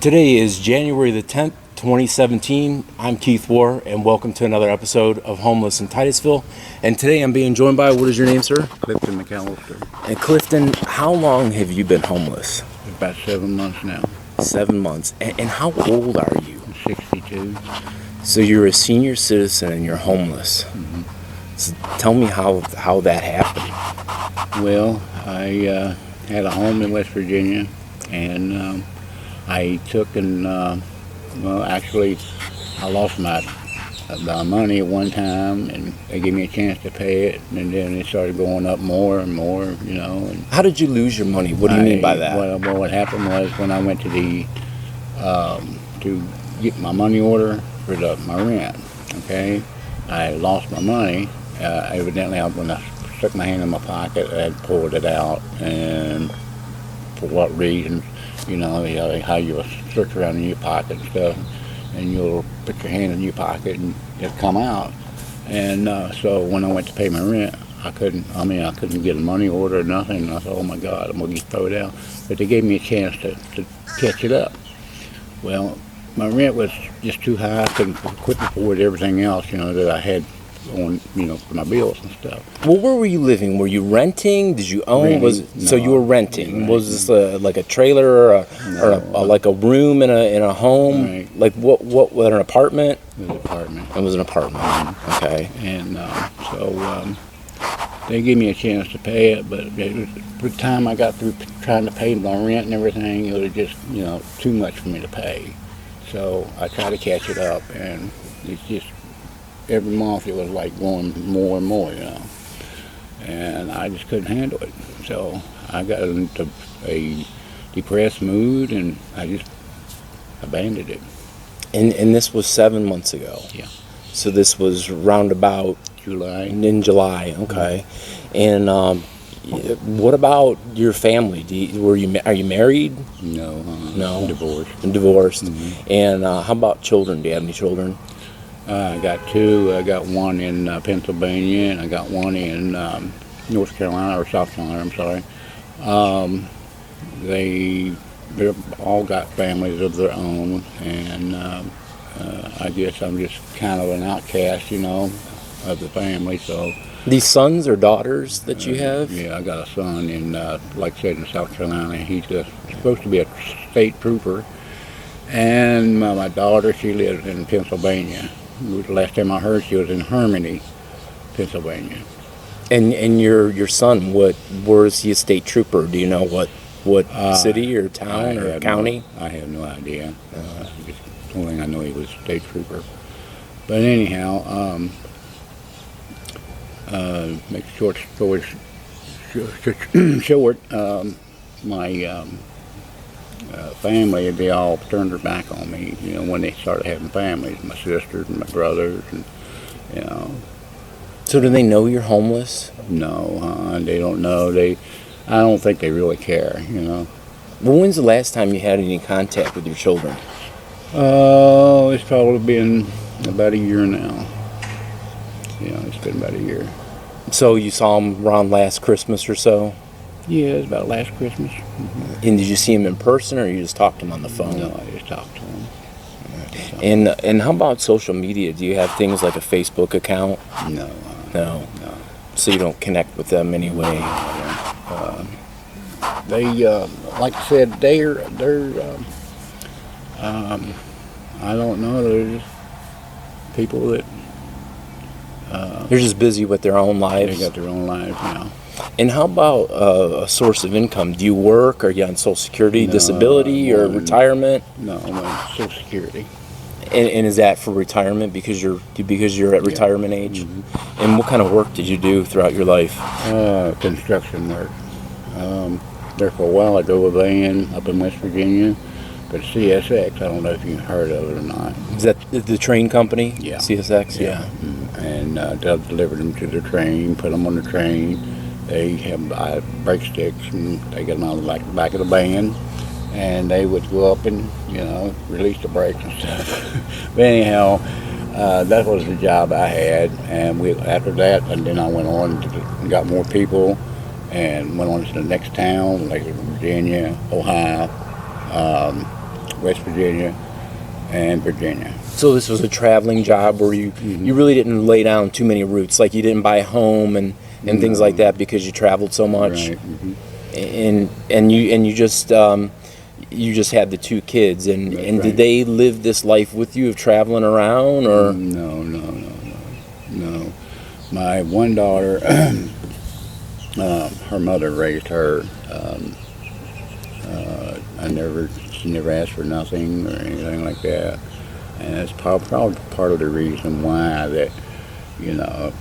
Today is January the 10th, 2017. I'm Keith War, and welcome to another episode of Homeless in Titusville. And today I'm being joined by, what is your name, sir? Clifton McAllister. And Clifton, how long have you been homeless? About 7 months now. 7 months. And how old are you? 62. So you're a senior citizen and you're homeless. Mm-hmm. So tell me how that happened. Well, I had a home in West Virginia, and I took and, actually, I lost my money at one time, and they gave me a chance to pay it, and then it started going up more and more, And How did you lose your money? What do you mean by that? Well, what happened was when I went to to get my money order for my rent, okay, I lost my money. Evidently, when I stuck my hand in my pocket, I had pulled it out, and for what reason, how you search around in your pocket and stuff, and you'll put your hand in your pocket and it'll come out. And so when I went to pay my rent, I couldn't get a money order or nothing. And I thought, oh my God, I'm gonna get thrown out. But they gave me a chance to catch it up. Well, my rent was just too high. I couldn't afford everything else, that I had on, for my bills and stuff. Well, where were you living? Were you renting? Did you own? So you were renting. Was this like a trailer or like a room in a home? Right. Like what an apartment? It was an apartment. It was an apartment. Okay. And so they gave me a chance to pay it, but by the time I got through trying to pay my rent and everything, it was just too much for me to pay. So I tried to catch it up, and it's just every month it was like going more and more, and I just couldn't handle it. So I got into a depressed mood, and I just abandoned it. And this was 7 months ago. Yeah. So this was roundabout July. In July. Okay. And what about your family? Are you married? No. No. Divorced. Mm-hmm. And how about children? Do you have any children? I got two. I got one in Pennsylvania, and I got one in North Carolina, or South Carolina, I'm sorry. They've all got families of their own, and I guess I'm just kind of an outcast, of the family. So These sons or daughters that you have? Yeah, I got a son in, like I said, in South Carolina. He's supposed to be a state trooper, and my daughter, she lives in Pennsylvania. The last time I heard, she was in Harmony, Pennsylvania. And your son, where is he a state trooper? Do you know what city or town or county? I have no idea. Just the only thing I know, he was a state trooper. But anyhow, make a short story short, my family, they all turned their back on me, when they started having families, my sisters and my brothers, and, So do they know you're homeless? No, they don't know. I don't think they really care, Well, when's the last time you had any contact with your children? Oh, it's probably been about a year now. It's been about a year. So you saw them around last Christmas or so? Yeah, it's about last Christmas. Mm-hmm. And did you see him in person, or you just talked to him on the phone? No, I just talked to him. And how about social media? Do you have things like a Facebook account? No. No. So you don't connect with them anyway? They, like I said, they're I don't know, they're just people that They're just busy with their own lives? they got their own lives now. And how about a source of income? Do you work? Are you on Social Security, No, disability, or retirement? No, I'm on Social Security. And is that for retirement because you're at retirement age? Mm-hmm. And what kind of work did you do throughout your life? Construction work. There for a while I drove a van up in West Virginia, but CSX, I don't know if you've heard of it or not. Is that the train company? Yeah. CSX? Yeah. Mm-hmm. And they'll deliver them to the train, put them on the train. They have brake sticks, and they get them out of the back of the van, and they would go up and, release the brakes and stuff. But anyhow, that was the job I had, and after that, and then I went on and got more people, and went on to the next town, like Virginia, Ohio, West Virginia, and Virginia. So this was a traveling job where you really didn't lay down too many roots, like you didn't buy a home and things like that because you traveled so much. Right. And you just had the 2 kids, and Right. did they live this life with you of traveling around, or? No. My one daughter, her mother raised her. She never asked for nothing or anything like that, and that's probably part of the reason why that, the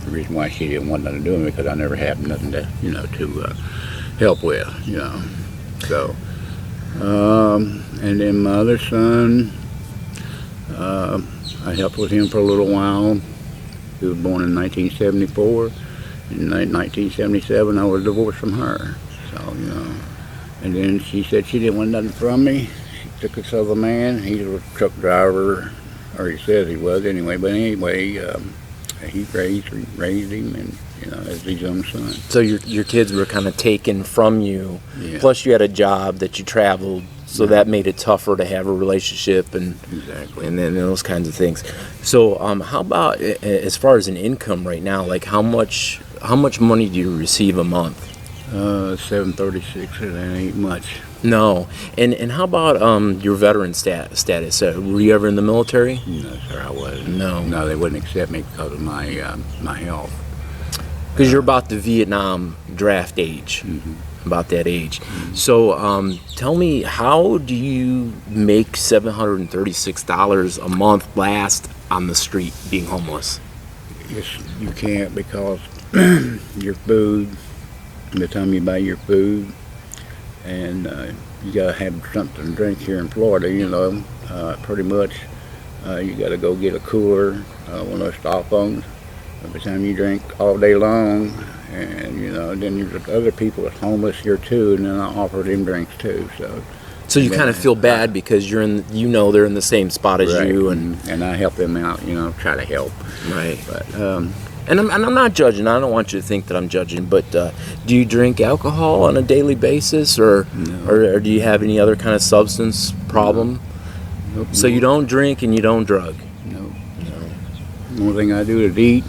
reason why she didn't want nothing to do with me, because I never had nothing to, to help with, So, and then my other son, I helped with him for a little while. He was born in 1974. In 1977, I was divorced from her. So, and then she said she didn't want nothing from me. She took this other man. He was a truck driver, or he says he was anyway. But anyway, he raised him, and as his own son. So your kids were kind of taken from you. Yeah. Plus, you had a job that you traveled, so that made it tougher to have a relationship and then those kinds of things. So, how about as far as an income right now? Like, how much money do you receive a month? $736. That ain't much. No. And how about your veteran status? Were you ever in the military? No, sir, I wasn't. No, they wouldn't accept me because of my health. Because you're about the Vietnam draft age. About that age. So tell me, how do you make $736 a month last on the street being homeless? Yes, you can't, because your food, by the time you buy your food, and you got to have something to drink here in Florida, pretty much you got to go get a cooler, one of those styrofoams. By the time you drink all day long, and then there's other people that's homeless here too, and then I offer them drinks too. So you kind of feel bad because they're in the same spot as right, you, and I help them out, try to help. Right. But and I'm not judging. I don't want you to think that I'm judging. But do you drink alcohol on a daily basis, or do you have any other kind of substance problem? Nope. So you don't drink and you don't drug. No. The only thing I do is eat.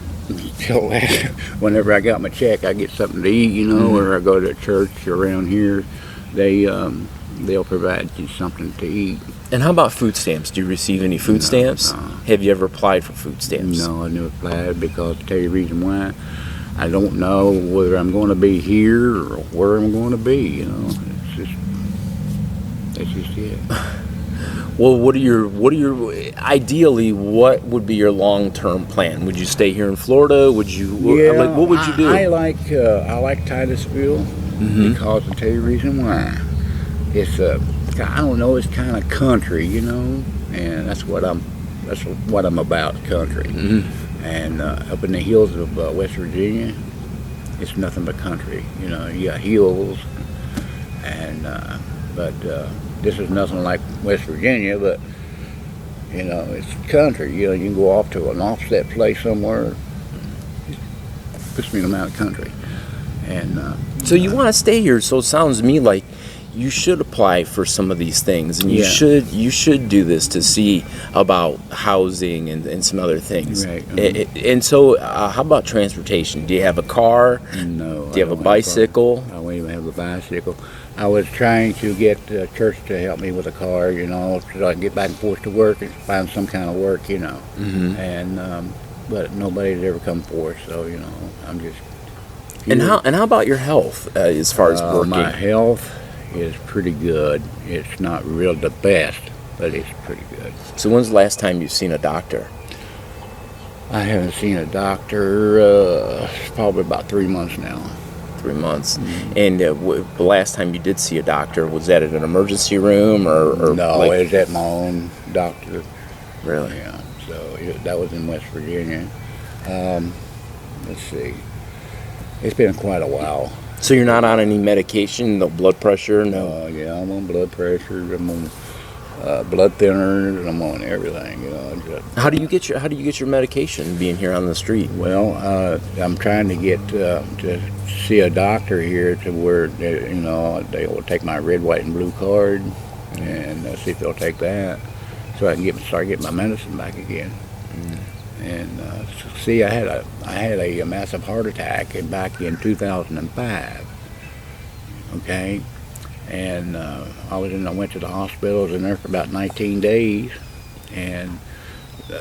Whenever I got my check, I get something to eat, or I go to a church around here. They'll provide you something to eat. And how about food stamps? Do you receive any food stamps? No. Have you ever applied for food stamps? No, I never applied, because to tell you the reason why, I don't know whether I'm going to be here or where I'm going to be. That's just it. Well, ideally, what would be your long-term plan? Would you stay here in Florida? What would you do? I like Titusville, because to tell you the reason why, it's I don't know, it's kind of country, and that's what I'm about, country. And up in the hills of West Virginia, it's nothing but country. You got hills, and but this is nothing like West Virginia, but it's country. You can go off to an offset place somewhere. It puts me in the mountain country, and so you want to stay here. So it sounds to me like you should apply for some of these things, and you should do this to see about housing and some other things. Right. And so, how about transportation? Do you have a car? No. Do you have a bicycle? I don't even have a bicycle. I was trying to get the church to help me with a car, so I can get back and forth to work and find some kind of work, And but nobody's ever come forth, so I'm just. And how about your health as far as working? My health is pretty good. It's not real the best, but it's pretty good. So when's the last time you've seen a doctor? I haven't seen a doctor. It's probably about 3 months now. 3 months. And the last time you did see a doctor, was that at an emergency room or no? It was at my own doctor. Really? Yeah. So that was in West Virginia. Let's see. It's been quite a while. So you're not on any medication? No blood pressure? No. Yeah, I'm on blood pressure. I'm on blood thinners. I'm on everything, you know. How do you get your medication being here on the street? Well, I'm trying to get to see a doctor here to where they will take my red, white, and blue card and see if they'll take that, so I can start getting my medicine back again. And see, I had a massive heart attack back in 2005. Okay, and I went to the hospital. I was in there for about 19 days, and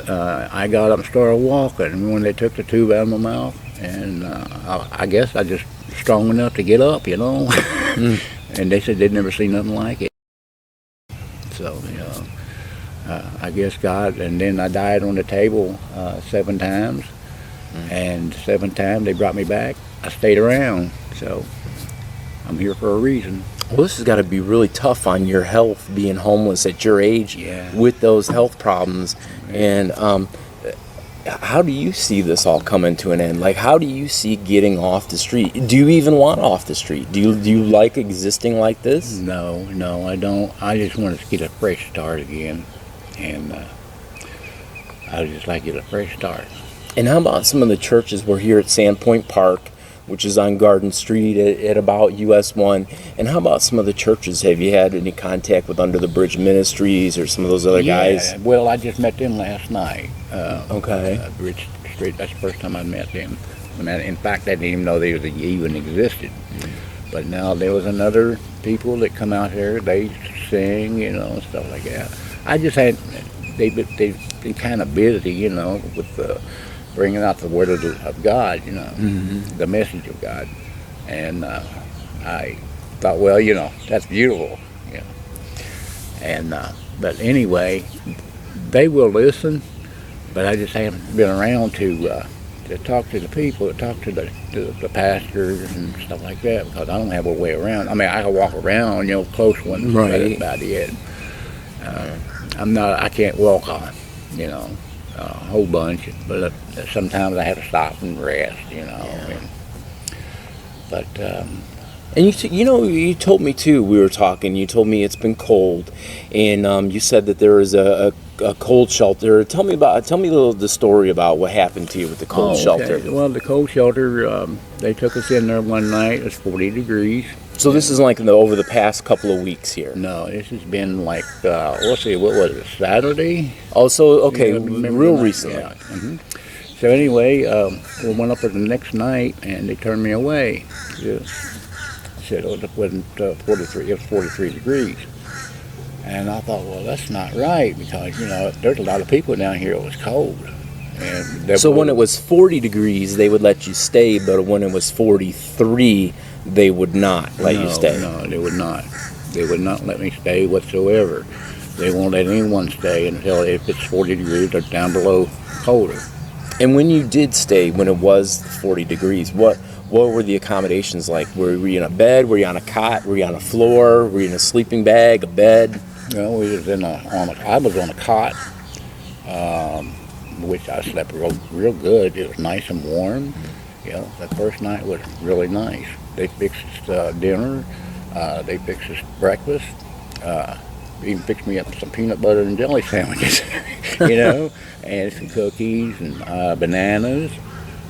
I got up and started walking. And when they took the tube out of my mouth, and I guess I just strong enough to get up, you know. And they said they'd never seen nothing like it. So, I guess God. And then I died on the table 7 times, and 7 times they brought me back. I stayed around, so I'm here for a reason. Well, this has got to be really tough on your health, being homeless at your age, Yeah. with those health problems. And how do you see this all coming to an end? Like, how do you see getting off the street? Do you even want off the street? Do you like existing like this? No, I don't. I just want to get a fresh start again, and I would just like to get a fresh start. And how about some of the churches? We're here at Sandpoint Park, which is on Garden Street at about US 1. And how about some of the churches? Have you had any contact with Under the Bridge Ministries or some of those other guys? Yeah, well, I just met them last night. Okay. Bridge Street, that's the first time I met them. In fact, I didn't even know they even existed. But now there was another people that come out here, they sing, and stuff like that. I just had, they've been kind of busy, with bringing out the word of God, the message of God. And I thought, well, that's beautiful, And, but anyway, they will listen, but I just haven't been around to talk to the people, to talk to the pastors and stuff like that, because I don't have a way around. I mean, I can walk around, close ones, right. But that's about it. I can't walk on, a whole bunch, but sometimes I have to stop and rest, Yeah. But And you told me too. We were talking. You told me it's been cold, and you said that there is a cold shelter. Tell me the story about what happened to you with the cold shelter. Well, the cold shelter, they took us in there one night. It was 40 degrees. So this is like over the past couple of weeks here. No, this has been like let's see, what was it? Saturday. Oh, so okay, Remember real that? recently. Yeah. So anyway, we went up there the next night, and they turned me away. Said it wasn't 43. It was 43 degrees, and I thought, well, that's not right, because there's a lot of people down here. It was cold, and so when it was 40 degrees, they would let you stay, but when it was 43, they would not let you stay. No, they would not. They would not let me stay whatsoever. They won't let anyone stay until if it's 40 degrees or down below colder. And when you did stay, when it was 40 degrees, what were the accommodations like? Were you in a bed? Were you on a cot? Were you on a floor? Were you in a sleeping bag, a bed? Well, we was I was on a cot, which I slept real good. It was nice and warm. The first night was really nice. They fixed us dinner. They fixed us breakfast. Even fixed me up some peanut butter and jelly sandwiches, and some cookies and bananas.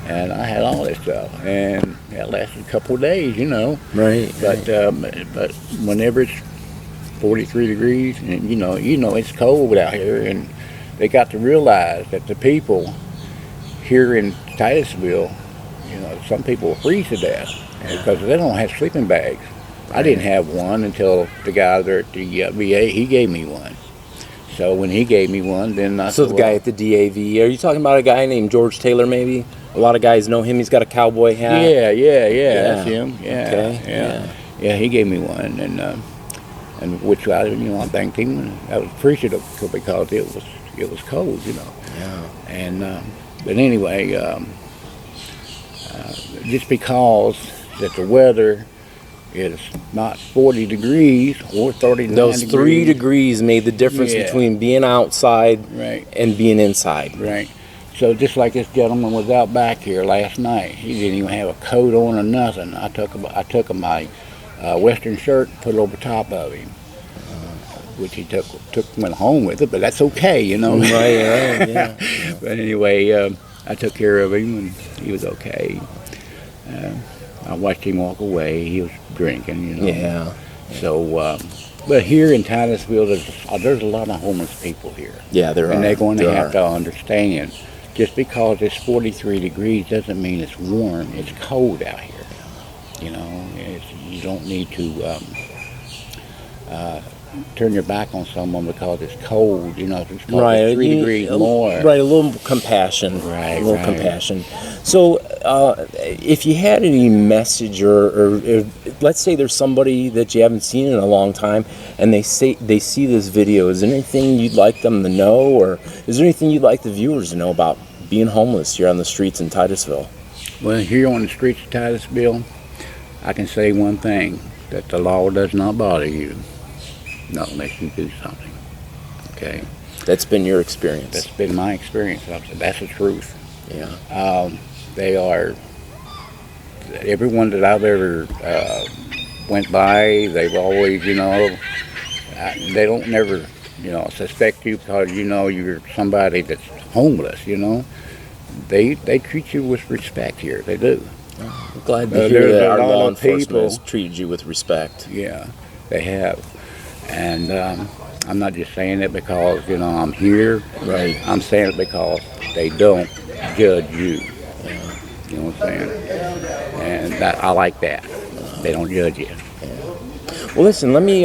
And I had all this stuff, and it lasted a couple of days, Right. But whenever it's 43 degrees, and it's cold out here, and they got to realize that the people here in Titusville, some people freeze to death because they don't have sleeping bags. I didn't have one until the guy there at the VA, he gave me one. So when he gave me one, then I So said, the guy at the DAV, are you talking about a guy named George Taylor, maybe? A lot of guys know him. He's got a cowboy hat. Yeah, that's him. Yeah, Okay. Yeah, he gave me one, and which I thanked him, and I was appreciative because it was cold, Yeah. And but anyway, just because that the weather is not 40 degrees or 39 Those degrees. 3 degrees made the difference Yeah. between being outside Right. and being inside. Right. So just like this gentleman was out back here last night, he didn't even have a coat on or nothing. I took my Western shirt and put it over top of him. which he went home with it, but that's okay, you know. Right, yeah. But anyway, I took care of him, and he was okay. I watched him walk away. He was drinking, you know. Yeah. So, but here in Titusville, there's a lot of homeless people here. Yeah, there are. And they're going to There have are. to understand, just because it's 43 degrees doesn't mean it's warm. It's cold out here. You know, you don't need to turn your back on someone because it's cold. You know, if it's cold, Right, it's 3 degrees more. Right, a little compassion. Right, a little right. compassion. So, if you had any message, or let's say there's somebody that you haven't seen in a long time, and they see this video, is there anything you'd like them to know, or is there anything you'd like the viewers to know about being homeless here on the streets in Titusville? Well, here on the streets of Titusville, I can say one thing, that the law does not bother you, not unless you do something. Okay? That's been your experience. That's been my experience. That's the truth. Yeah. They are, everyone that I've ever went by, they've always, you know, they don't never, you know, suspect you because, you know, you're somebody that's homeless, you know. They treat you with respect here. They do. I'm glad to There's hear a that our lot law of enforcement people- has treated you with respect. Yeah, they have. And I'm not just saying it because, you know, I'm here. Right. I'm saying it because they don't judge you. You know what I'm saying? And I like that. They don't judge you. Well, listen. Let me.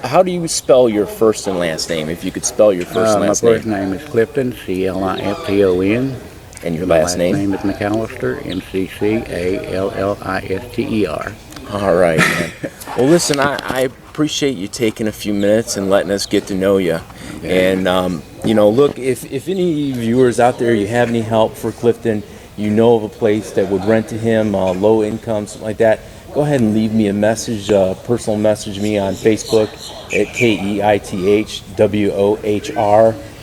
How do you spell your first and last name? If you could spell your first and My last first name, name is Clifton, Clifton, and your My last name. is McAllister, McCallister. All right, man. Well, listen. I appreciate you taking a few minutes and letting us get to know you. Okay. And you know, look, if any viewers out there, you have any help for Clifton, you know of a place that would rent to him, low income, something like that, go ahead and leave me a message, personal message me on Facebook at KEITHWOHR,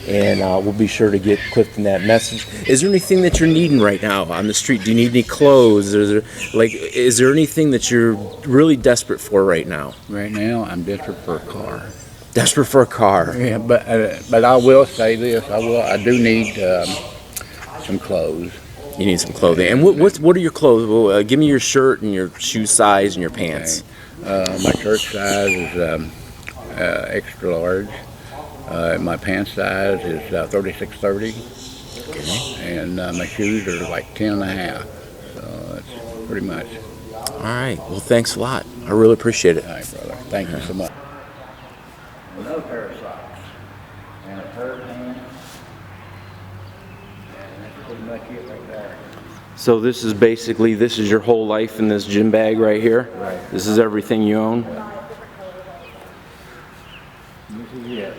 and we'll be sure to get Clifton that message. Is there anything that you're needing right now on the street? Do you need any clothes? Is there anything that you're really desperate for right now? Right now, I'm desperate for a car. Desperate for a car. Yeah, but I will say this. I do need some clothes. You need some clothing. And what are your clothes? Well, give me your shirt and your shoe size and your pants. Okay. My shirt size is extra large. My pants size is 36-30. Okay. And my shoes are like 10.5. So that's pretty much. All right. Well, thanks a lot. I really appreciate it. All right, brother. Thank you so much. Another pair of socks. And a pair of pants. And that's pretty much it right there. So this is your whole life in this gym bag right here? Right. This is everything you own? This is it.